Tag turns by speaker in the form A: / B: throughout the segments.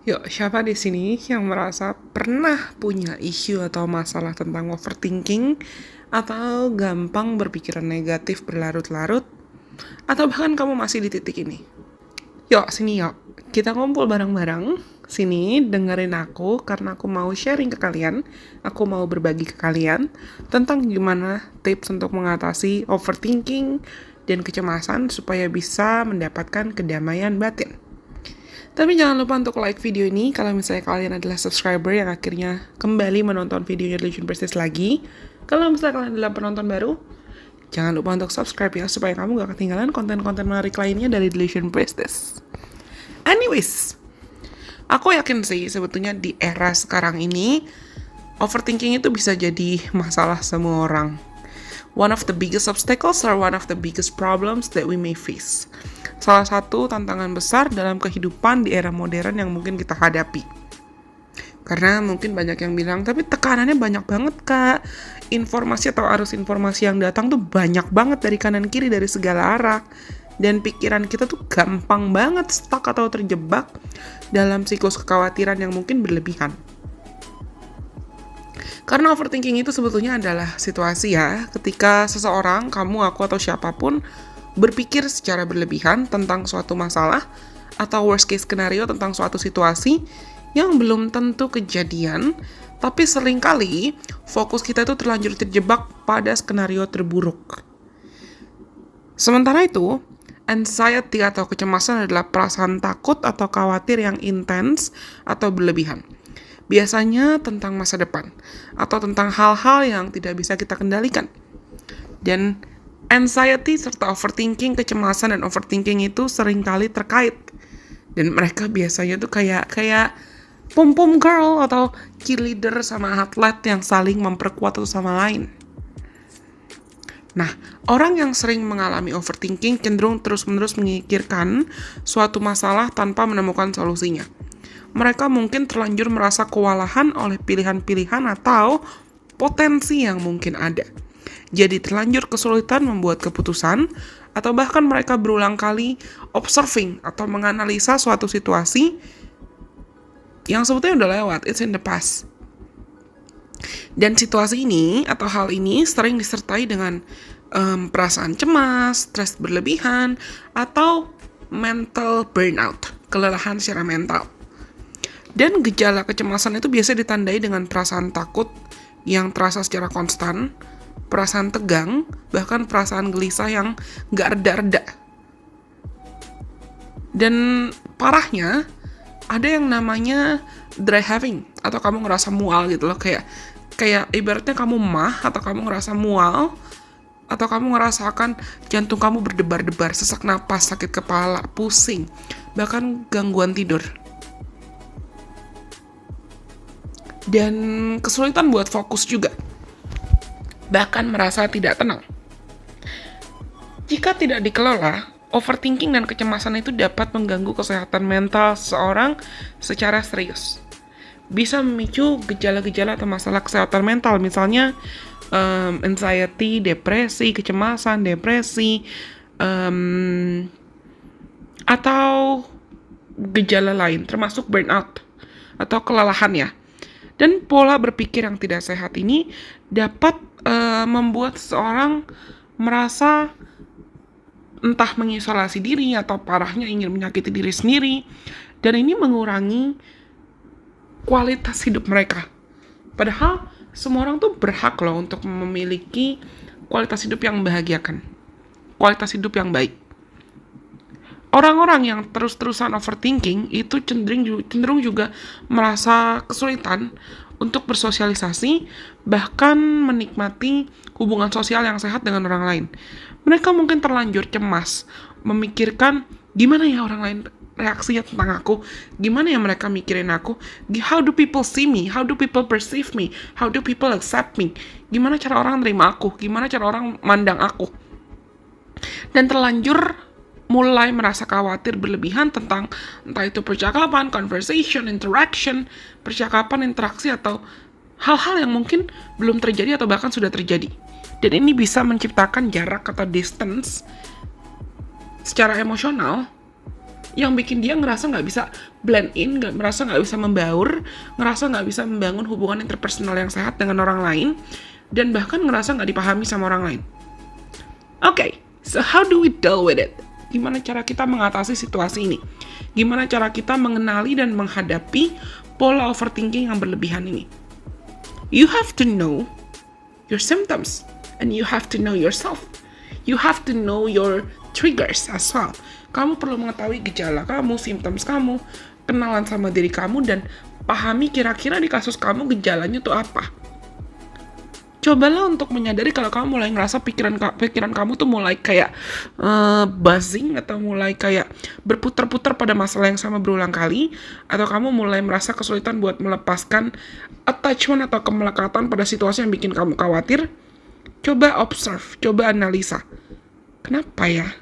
A: Yuk, siapa di sini yang merasa pernah punya isu atau masalah tentang overthinking atau gampang berpikiran negatif berlarut-larut atau bahkan kamu masih di titik ini? Yuk, sini yuk. Kita ngumpul bareng-bareng. Sini dengerin aku karena aku mau sharing ke kalian. Aku mau berbagi ke kalian tentang gimana tips untuk mengatasi overthinking dan kecemasan supaya bisa mendapatkan kedamaian batin. Tapi jangan lupa untuk like video ini kalau misalnya kalian adalah subscriber yang akhirnya kembali menonton videonya Delusion Prestige lagi. Kalau misalnya kalian adalah penonton baru, jangan lupa untuk subscribe ya supaya kamu gak ketinggalan konten-konten menarik lainnya dari Delusion Prestige. Anyways, aku yakin sih sebetulnya di era sekarang ini overthinking itu bisa jadi masalah semua orang. One of the biggest obstacles or one of the biggest problems that we may face. Salah satu tantangan besar dalam kehidupan di era modern yang mungkin kita hadapi. Karena mungkin banyak yang bilang, tapi tekanannya banyak banget kak. Informasi atau arus informasi yang datang tuh banyak banget dari kanan kiri, dari segala arah. Dan pikiran kita tuh gampang banget stuck atau terjebak dalam siklus kekhawatiran yang mungkin berlebihan. Karena overthinking itu sebetulnya adalah situasi ya, ketika seseorang, kamu, aku, atau siapapun berpikir secara berlebihan tentang suatu masalah atau worst case scenario tentang suatu situasi yang belum tentu kejadian, tapi seringkali fokus kita itu terlanjur terjebak pada skenario terburuk. Sementara itu, anxiety atau kecemasan adalah perasaan takut atau khawatir yang intens atau berlebihan. Biasanya tentang masa depan, atau tentang hal-hal yang tidak bisa kita kendalikan. Dan anxiety serta overthinking, kecemasan dan overthinking itu seringkali terkait. Dan mereka biasanya tuh kayak pom-pom girl atau cheerleader sama atlet yang saling memperkuat satu sama lain. Nah, orang yang sering mengalami overthinking cenderung terus-menerus memikirkan suatu masalah tanpa menemukan solusinya. Mereka mungkin terlanjur merasa kewalahan oleh pilihan-pilihan atau potensi yang mungkin ada. Jadi terlanjur kesulitan membuat keputusan, atau bahkan mereka berulang kali observing atau menganalisa suatu situasi yang sebetulnya udah lewat, it's in the past. Dan situasi ini atau hal ini sering disertai dengan perasaan cemas, stres berlebihan, atau mental burnout, kelelahan secara mental. Dan gejala kecemasan itu biasanya ditandai dengan perasaan takut yang terasa secara konstan, perasaan tegang, bahkan perasaan gelisah yang gak reda-reda. Dan parahnya, ada yang namanya dry heaving, atau kamu ngerasa mual gitu loh, kayak ibaratnya kamu atau kamu ngerasa mual, atau kamu ngerasakan jantung kamu berdebar-debar, sesak napas, sakit kepala, pusing, bahkan gangguan tidur. Dan kesulitan buat fokus juga, bahkan merasa tidak tenang. Jika tidak dikelola, overthinking dan kecemasan itu dapat mengganggu kesehatan mental seseorang secara serius. Bisa memicu gejala-gejala atau masalah kesehatan mental, misalnya anxiety, depresi, kecemasan, depresi, atau gejala lain, termasuk burnout atau kelelahan ya. Dan pola berpikir yang tidak sehat ini dapat membuat seseorang merasa entah mengisolasi diri atau parahnya ingin menyakiti diri sendiri. Dan ini mengurangi kualitas hidup mereka. Padahal semua orang tuh berhak loh untuk memiliki kualitas hidup yang membahagiakan, kualitas hidup yang baik. Orang-orang yang terus-terusan overthinking itu cenderung juga merasa kesulitan untuk bersosialisasi, bahkan menikmati hubungan sosial yang sehat dengan orang lain. Mereka mungkin terlanjur cemas, memikirkan gimana ya orang lain reaksinya tentang aku, gimana ya mereka mikirin aku, how do people see me, how do people perceive me, how do people accept me, gimana cara orang terima aku, gimana cara orang mandang aku. Dan terlanjur mulai merasa khawatir berlebihan tentang entah itu percakapan, conversation, interaction, percakapan, interaksi, atau hal-hal yang mungkin belum terjadi atau bahkan sudah terjadi. Dan ini bisa menciptakan jarak atau distance secara emosional yang bikin dia ngerasa nggak bisa blend in, ngerasa nggak bisa membaur, ngerasa nggak bisa membangun hubungan interpersonal yang sehat dengan orang lain, dan bahkan ngerasa nggak dipahami sama orang lain. Oke, so how do we deal with it? Gimana cara kita mengatasi situasi ini? Gimana cara kita mengenali dan menghadapi pola overthinking yang berlebihan ini? You have to know your symptoms, and you have to know yourself. You have to know your triggers as well. Kamu perlu mengetahui gejala kamu, symptoms kamu, kenalan sama diri kamu, dan pahami kira-kira di kasus kamu gejalanya tuh apa. Cobalah untuk menyadari kalau kamu mulai ngerasa pikiran kamu tuh mulai kayak buzzing, atau mulai kayak berputar-putar pada masalah yang sama berulang kali, atau kamu mulai merasa kesulitan buat melepaskan attachment atau kemelekatan pada situasi yang bikin kamu khawatir. Coba observe, coba analisa. Kenapa ya?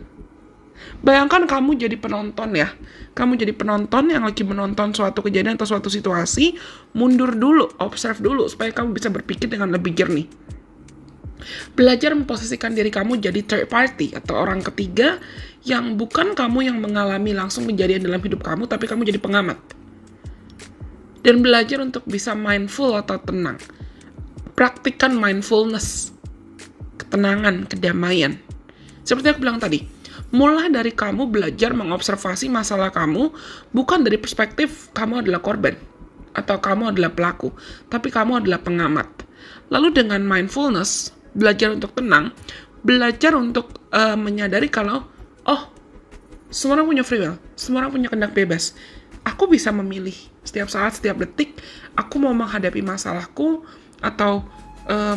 A: Bayangkan kamu jadi penonton ya. Kamu jadi penonton yang lagi menonton suatu kejadian atau suatu situasi. Mundur dulu, observe dulu, supaya kamu bisa berpikir dengan lebih jernih. Belajar memposisikan diri kamu jadi third party atau orang ketiga yang bukan kamu yang mengalami langsung kejadian dalam hidup kamu, tapi kamu jadi pengamat. Dan belajar untuk bisa mindful atau tenang. Praktikkan mindfulness, ketenangan, kedamaian. Seperti aku bilang tadi, mulai dari kamu belajar mengobservasi masalah kamu, bukan dari perspektif kamu adalah korban, atau kamu adalah pelaku, tapi kamu adalah pengamat. Lalu dengan mindfulness, belajar untuk tenang, belajar untuk menyadari kalau, semua orang punya free will, semua orang punya kehendak bebas. Aku bisa memilih setiap saat, setiap detik, aku mau menghadapi masalahku, atau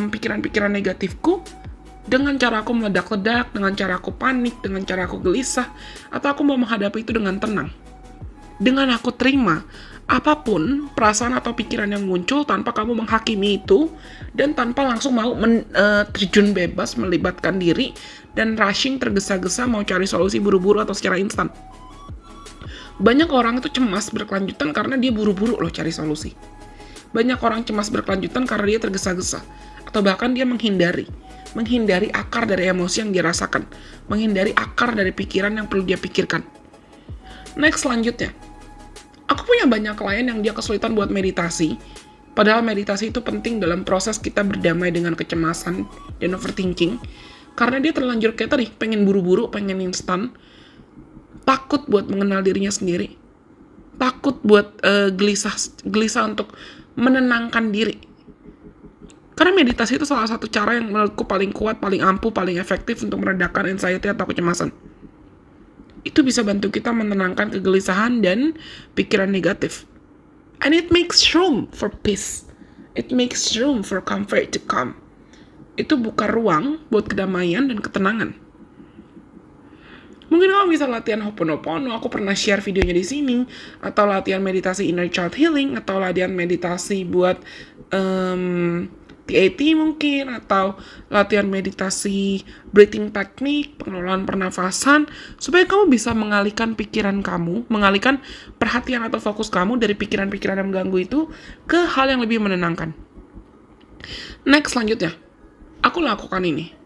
A: pikiran-pikiran negatifku, dengan cara aku meledak-ledak, dengan cara aku panik, dengan cara aku gelisah, atau aku mau menghadapi itu dengan tenang. Dengan aku terima apapun perasaan atau pikiran yang muncul tanpa kamu menghakimi itu, dan tanpa langsung mau terjun bebas, melibatkan diri, dan rushing, tergesa-gesa mau cari solusi buru-buru atau secara instan. Banyak orang itu cemas berkelanjutan karena dia buru-buru loh cari solusi. Banyak orang cemas berkelanjutan karena dia tergesa-gesa, atau bahkan dia menghindari akar dari emosi yang dia rasakan, menghindari akar dari pikiran yang perlu dia pikirkan. Next, selanjutnya, aku punya banyak klien yang dia kesulitan buat meditasi, padahal meditasi itu penting dalam proses kita berdamai dengan kecemasan dan overthinking, karena dia terlanjur kayak tadi, pengen buru-buru, pengen instan, takut buat mengenal dirinya sendiri, takut buat gelisah untuk menenangkan diri. Karena meditasi itu salah satu cara yang menurutku paling kuat, paling ampuh, paling efektif untuk meredakan anxiety atau kecemasan. Itu bisa bantu kita menenangkan kegelisahan dan pikiran negatif. And it makes room for peace. It makes room for comfort to come. Itu buka ruang buat kedamaian dan ketenangan. Mungkin kamu bisa latihan Ho'oponopono, aku pernah share videonya di sini, atau latihan meditasi inner child healing, atau latihan meditasi buat TAT mungkin, atau latihan meditasi breathing technique, pengelolaan pernafasan, supaya kamu bisa mengalihkan pikiran kamu, mengalihkan perhatian atau fokus kamu dari pikiran-pikiran yang mengganggu itu ke hal yang lebih menenangkan. Next, selanjutnya, aku lakukan ini.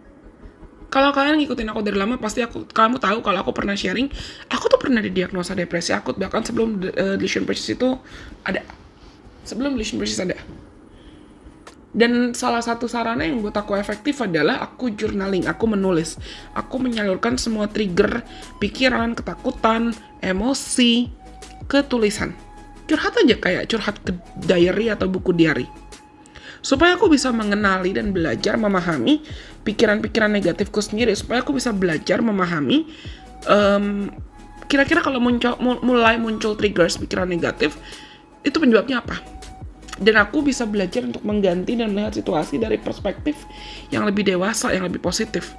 A: Kalau kalian ngikutin aku dari lama, pasti kamu tahu kalau aku pernah sharing, aku tuh pernah didiagnosa depresi akut, bahkan sebelum delusion crisis itu ada. Sebelum delusion crisis ada. Dan salah satu sarana yang buat aku efektif adalah aku journaling, aku menulis. Aku menyalurkan semua trigger, pikiran, ketakutan, emosi, ke tulisan. Curhat aja, kayak curhat ke diary atau buku diary. Supaya aku bisa mengenali dan belajar memahami pikiran-pikiran negatifku sendiri. Supaya aku bisa belajar memahami kira-kira kalau mulai muncul triggers pikiran negatif, itu penyebabnya apa. Dan aku bisa belajar untuk mengganti dan melihat situasi dari perspektif yang lebih dewasa, yang lebih positif.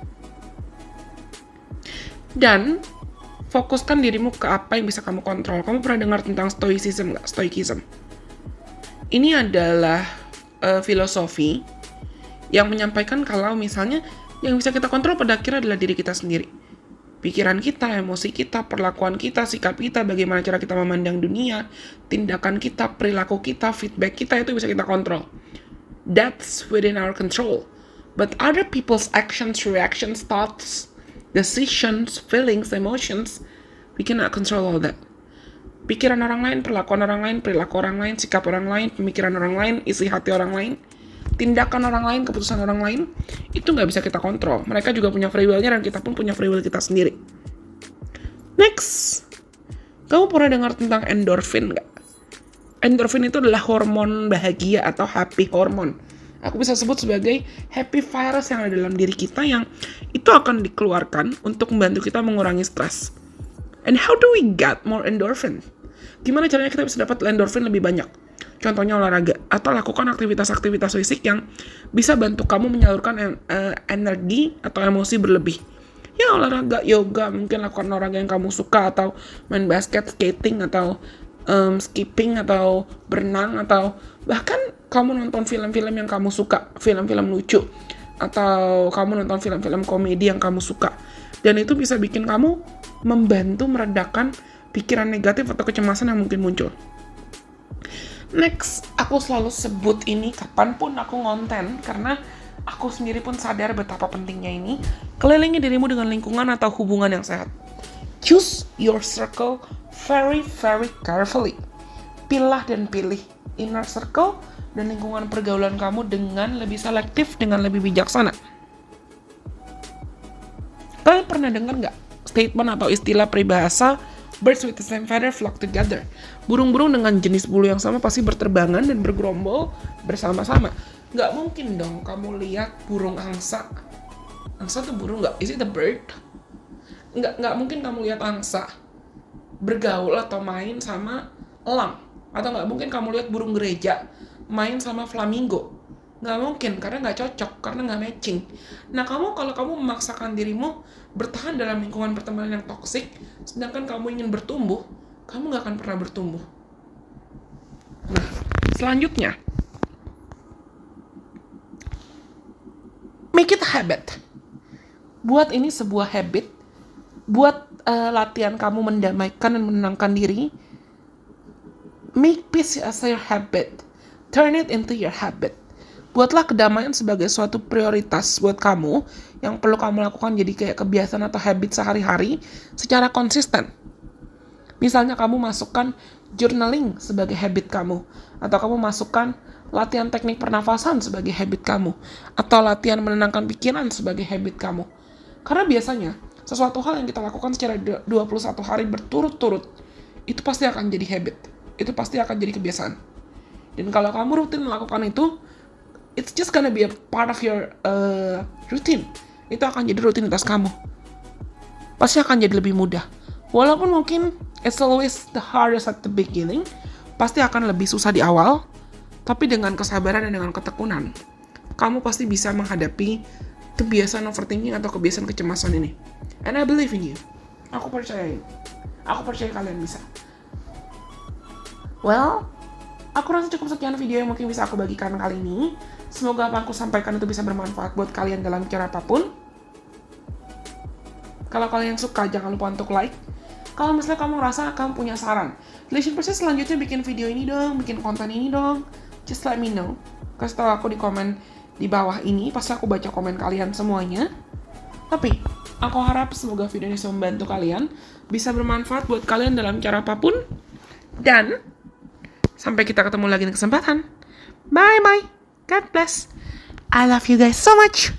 A: Dan fokuskan dirimu ke apa yang bisa kamu kontrol. Kamu pernah dengar tentang stoicism nggak? Stoicism. Ini adalah filosofi yang menyampaikan kalau misalnya yang bisa kita kontrol pada akhirnya adalah diri kita sendiri. Pikiran kita, emosi kita, perlakuan kita, sikap kita, bagaimana cara kita memandang dunia, tindakan kita, perilaku kita, feedback kita, itu bisa kita kontrol. That's within our control. But other people's actions, reactions, thoughts, decisions, feelings, emotions, We cannot control all that. Pikiran orang lain, perlakuan orang lain, perilaku orang lain, sikap orang lain, pemikiran orang lain, isi hati orang lain, tindakan orang lain, keputusan orang lain, itu nggak bisa kita kontrol. Mereka juga punya free will-nya dan kita pun punya free will kita sendiri. Next, kamu pernah dengar tentang endorfin nggak? Endorfin itu adalah hormon bahagia atau happy hormone. Aku bisa sebut sebagai happy virus yang ada dalam diri kita yang itu akan dikeluarkan untuk membantu kita mengurangi stres. And how do we get more endorphin? Gimana caranya kita bisa dapat endorfin lebih banyak? Contohnya olahraga atau lakukan aktivitas-aktivitas fisik yang bisa bantu kamu menyalurkan energi atau emosi berlebih. Ya olahraga, yoga, mungkin lakukan olahraga yang kamu suka atau main basket, skating atau skipping atau berenang atau bahkan kamu nonton film-film yang kamu suka, film-film lucu atau kamu nonton film-film komedi yang kamu suka. Dan itu bisa bikin kamu membantu meredakan pikiran negatif atau kecemasan yang mungkin muncul. Next, aku selalu sebut ini kapanpun aku ngonten karena aku sendiri pun sadar betapa pentingnya ini. Kelilingi dirimu dengan lingkungan atau hubungan yang sehat. Choose your circle very, very carefully. Pilah dan pilih inner circle dan lingkungan pergaulan kamu dengan lebih selektif, dengan lebih bijaksana. Kalian pernah dengar nggak statement atau istilah peribahasa birds with the same feather flock together? Burung-burung dengan jenis bulu yang sama pasti berterbangan dan bergerombol bersama-sama. Nggak mungkin dong kamu lihat burung angsa. Angsa tuh burung nggak? Is it a bird? Nggak mungkin kamu lihat angsa bergaul atau main sama elang. Atau nggak mungkin kamu lihat burung gereja main sama flamingo. Nggak mungkin, karena nggak cocok, karena nggak matching. Nah, kalau kamu memaksakan dirimu bertahan dalam lingkungan pertemanan yang toksik, sedangkan kamu ingin bertumbuh, kamu nggak akan pernah bertumbuh. Nah, selanjutnya, make it a habit. Buat ini sebuah habit, buat latihan kamu mendamaikan dan menenangkan diri. Make peace as your habit. Turn it into your habit. Buatlah kedamaian sebagai suatu prioritas buat kamu yang perlu kamu lakukan jadi kayak kebiasaan atau habit sehari-hari secara konsisten. Misalnya kamu masukkan journaling sebagai habit kamu, atau kamu masukkan latihan teknik pernafasan sebagai habit kamu, atau latihan menenangkan pikiran sebagai habit kamu. Karena biasanya sesuatu hal yang kita lakukan secara 21 hari berturut-turut itu pasti akan jadi habit. Itu pasti akan jadi kebiasaan. Dan kalau kamu rutin melakukan itu, it's just gonna be a part of your routine. Itu akan jadi rutinitas kamu. Pasti akan jadi lebih mudah. Walaupun mungkin it's always the hardest at the beginning, pasti akan lebih susah di awal, tapi dengan kesabaran dan dengan ketekunan, kamu pasti bisa menghadapi kebiasaan overthinking atau kebiasaan kecemasan ini. And I believe in you. Aku percaya kalian bisa. Well, aku rasa cukup sekian video yang mungkin bisa aku bagikan kali ini. Semoga apa yang aku sampaikan itu bisa bermanfaat buat kalian dalam cara apapun. Kalau kalian suka, jangan lupa untuk like. Kalau misalnya kamu rasa kamu punya saran, Relation Process selanjutnya bikin video ini dong, bikin konten ini dong, just let me know. Kasih tahu aku di komen di bawah ini, pasti aku baca komen kalian semuanya. Tapi, aku harap semoga video ini bisa membantu kalian, bisa bermanfaat buat kalian dalam cara apapun. Dan, sampai kita ketemu lagi di kesempatan. Bye-bye. God bless. I love you guys so much.